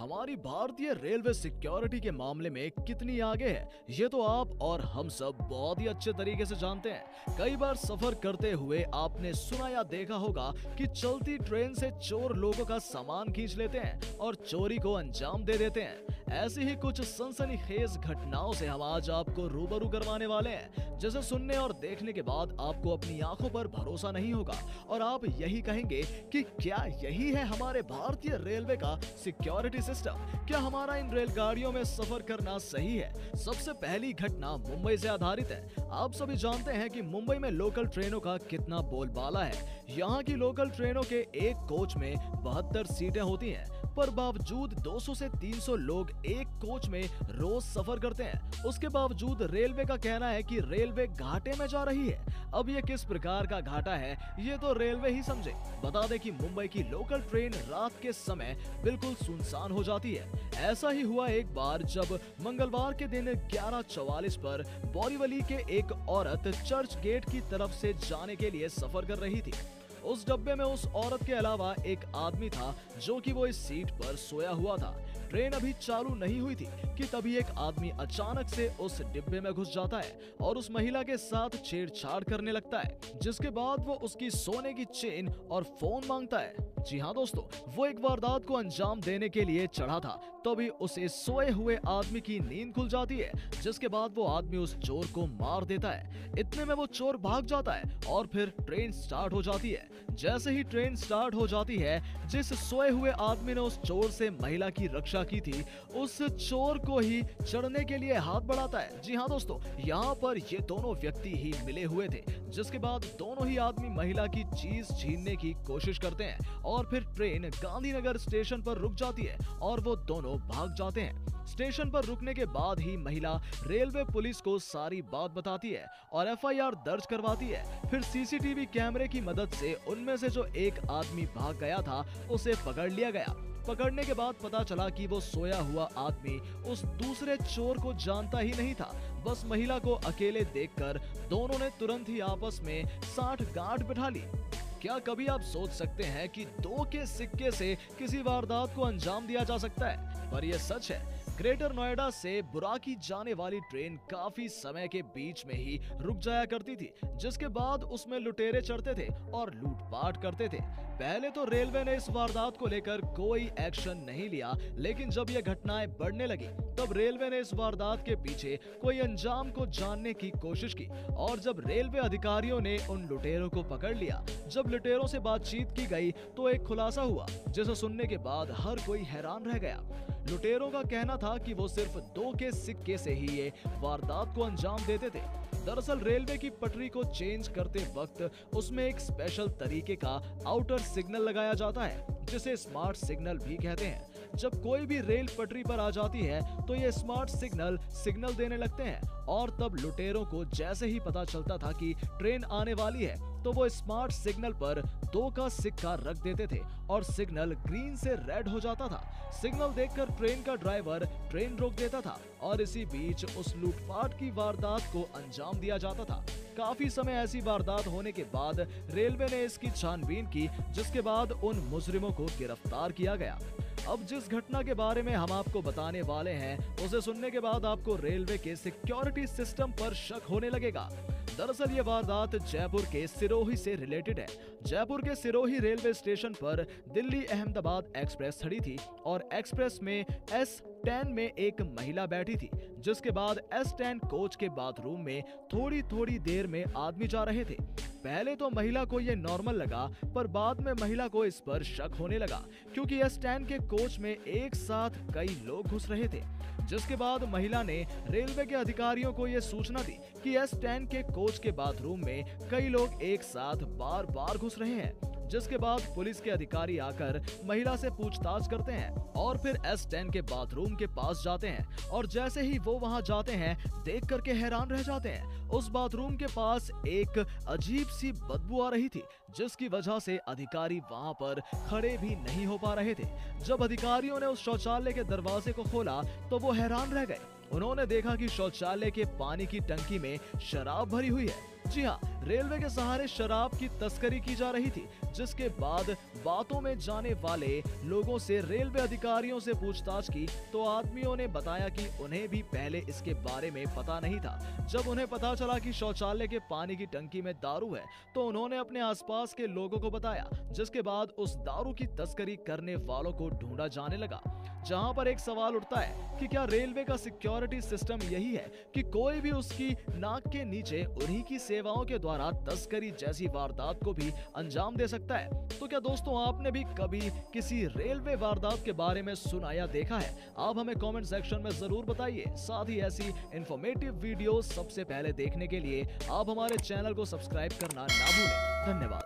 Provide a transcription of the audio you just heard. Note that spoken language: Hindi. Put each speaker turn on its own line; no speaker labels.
हमारी भारतीय रेलवे सिक्योरिटी के मामले में कितनी आगे है, ये तो आप और हम सब बहुत ही अच्छे तरीके से जानते हैं। कई बार सफर करते हुए आपने सुना या देखा होगा कि चलती ट्रेन से चोर लोगों का सामान खींच लेते हैं और चोरी को अंजाम दे देते हैं। ऐसी ही कुछ सनसनीखेज घटनाओं से हम आज आपको रूबरू करवाने वाले हैं, जिसे सुनने और देखने के बाद आपको अपनी आंखों पर भरोसा नहीं होगा और आप यही कहेंगे कि क्या यही है हमारे भारतीय रेलवे का सिक्योरिटी सिस्टम? क्या हमारा इन रेलगाड़ियों में सफर करना सही है? सबसे पहली घटना मुंबई से आधारित है। आप सभी जानते हैं कि मुंबई में लोकल ट्रेनों का कितना बोलबाला है। यहाँ की लोकल ट्रेनों के एक कोच में 72 सीटें होती हैं, पर बावजूद 200 से 300 लोग एक कोच में रोज सफर करते हैं। उसके बावजूद रेलवे का कहना है कि रेलवे घाटे में जा रही है। अब ये किस प्रकार का घाटा है, ये तो रेलवे ही समझे। बता दें कि मुंबई की लोकल ट्रेन रात के समय बिल्कुल सुनसान हो जाती है। ऐसा ही हुआ एक बार जब मंगलवार के दिन 11:44 पर बोरीवली के एक औरत चर्च गेट की तरफ से जाने के लिए सफर कर रही थी। उस डब्बे में उस औरत के अलावा एक आदमी था जो कि वो इस सीट पर सोया हुआ था। ट्रेन अभी चालू नहीं हुई थी कि तभी एक आदमी अचानक से उस डिब्बे में घुस जाता है और उस महिला के साथ छेड़छाड़ करने लगता है, जिसके बाद वो उसकी सोने की चेन और फोन मांगता है। जी हाँ दोस्तों, वो एक वारदात को अंजाम देने के लिए चढ़ा था, तभी उसे सोए हुए आदमी की नींद खुल जाती है, जिसके बाद वो आदमी उस चोर को मार देता है। इतने में वो चोर भाग जाता है और फिर ट्रेन स्टार्ट हो जाती है। जैसे ही ट्रेन स्टार्ट हो जाती है, जिस सोए हुए आदमी ने उस चोर से महिला की रक्षा की थी, उस चोर को ही चढ़ने के लिए हाथ बढ़ाता है। जी हाँ दोस्तों, यहाँ पर ये दोनों व्यक्ति ही मिले हुए थे, जिसके बाद दोनों ही आदमी महिला की चीज छीनने की कोशिश करते हैं और फिर ट्रेन गांधीनगर स्टेशन पर रुक जाती है और वो दोनों भाग जाते हैं। स्टेशन पर रुकने के बाद ही महिला रेलवे पुलिस को सारी बात बताती है और एफआईआर दर्ज करवाती है। फिर सीसीटीवी कैमरे की मदद से उनमें से जो एक आदमी भाग गया था उसे पकड़ लिया गया। पकड़ने के बाद पता चला कि वो सोया हुआ आदमी उस दूसरे चोर को जानता ही नहीं था। बस महिला को अकेले देखकर दोनों ने तुरंत ही आपस में साठ-गांठ बिठा ली। क्या कभी आप सोच सकते हैं कि 2 के सिक्के से किसी वारदात को अंजाम दिया जा सकता है? पर यह सच है। ग्रेटर नोएडा से बुराकी जाने वाली ट्रेन काफी समय के बीच में ही रुक जाया करती थी, जिसके बाद उसमें लुटेरे चढ़ते थे और लूटपाट करते थे। पहले तो रेलवे ने इस वारदात को लेकर कोई एक्शन नहीं लिया, लेकिन जब ये घटनाएं बढ़ने लगी तब रेलवे ने इस वारदात के पीछे कोई अंजाम को जानने की कोशिश की और जब रेलवे अधिकारियों ने उन लुटेरों को पकड़ लिया, जब लुटेरों से बातचीत की गई तो एक खुलासा हुआ, जिसे सुनने के बाद हर कोई हैरान रह गया। लुटेरों का कहना था कि वो सिर्फ 2 के सिक्के से ही ये वारदात को अंजाम देते थे। दरअसल रेलवे की पटरी को चेंज करते वक्त उसमें एक स्पेशल तरीके का आउटर सिग्नल लगाया जाता है, जिसे स्मार्ट सिग्नल भी कहते हैं। जब कोई भी रेल पटरी पर आ जाती है तो ये स्मार्ट सिग्नल देने लगते हैं और तब लुटेरों को जैसे ही पता चलता था कि ट्रेन आने वाली है तो वो स्मार्ट सिग्नल पर 2 का सिक्का रख देते थे और सिग्नल ग्रीन से रेड हो जाता था। सिग्नल देखकर ट्रेन का ड्राइवर ट्रेन रोक देता था और इसी बीच उस लूटपाट की वारदात को अंजाम दिया जाता था। काफी समय ऐसी वारदात होने के बाद रेलवे ने इसकी छानबीन की, जिसके बाद उन मुजरिमों को गिरफ्तार किया गया। अब जिस घटना के बारे में हम आपको बताने वाले हैं, उसे सुनने के बाद आपको रेलवे के सिक्योरिटी सिस्टम पर शक होने लगेगा। दरअसल ये वारदात जयपुर के सिरोही से रिलेटेड है। जयपुर के सिरोही रेलवे स्टेशन पर दिल्ली अहमदाबाद एक्सप्रेस खड़ी थी और एक्सप्रेस में S10 में एक महिला बैठी थी, जिसके बाद S10 कोच के बाथरूम में थोड़ी देर में आदमी जा रहे थे। पहले तो महिला को ये नॉर्मल लगा, पर बाद में महिला को इस पर शक होने लगा क्योंकि S10 के कोच में एक साथ कई लोग घुस रहे थे। जिसके बाद महिला ने रेलवे के अधिकारियों को ये सूचना दी कि S10 के कोच के बाथरूम में कई लोग एक साथ बार-बार घुस रहे हैं। जिसके बाद पुलिस के अधिकारी आकर महिला से पूछताछ करते हैं और फिर S10 के बाथरूम के पास जाते हैं और जैसे ही वो वहां जाते हैं, देख करके हैरान रह जाते हैं। उस बाथरूम के पास एक अजीब सी बदबू आ रही थी, जिसकी वजह से अधिकारी वहां पर खड़े भी नहीं हो पा रहे थे। जब अधिकारियों ने उस शौचालय के दरवाजे को खोला तो वो हैरान रह गए। उन्होंने देखा कि शौचालय के पानी की टंकी में शराब भरी हुई है। जी हाँ, रेलवे के सहारे शराब की तस्करी की जा रही थी, जिसके बाद बातों में जाने वाले लोगों से रेलवे अधिकारियों से पूछताछ की तो आदमियों ने बताया कि उन्हें भी पहले इसके बारे में पता नहीं था। जब उन्हें पता चला कि शौचालय के पानी की टंकी में दारू है तो उन्होंने अपने आसपास के लोगों को बताया, जिसके बाद उस दारू की तस्करी करने वालों को ढूंढा जाने लगा। जहां पर एक सवाल उठता है कि क्या रेलवे का सिक्योरिटी सिस्टम यही है कि कोई भी उसकी नाक के नीचे उन्हीं की सेवाओं के द्वारा तस्करी जैसी वारदात को भी अंजाम दे सकता है? तो क्या दोस्तों आपने भी कभी किसी रेलवे वारदात के बारे में सुना या देखा है? आप हमें कमेंट सेक्शन में जरूर बताइए। साथ ही ऐसी इंफॉर्मेटिव वीडियो सबसे पहले देखने के लिए आप हमारे चैनल को सब्सक्राइब करना ना भूलें। धन्यवाद।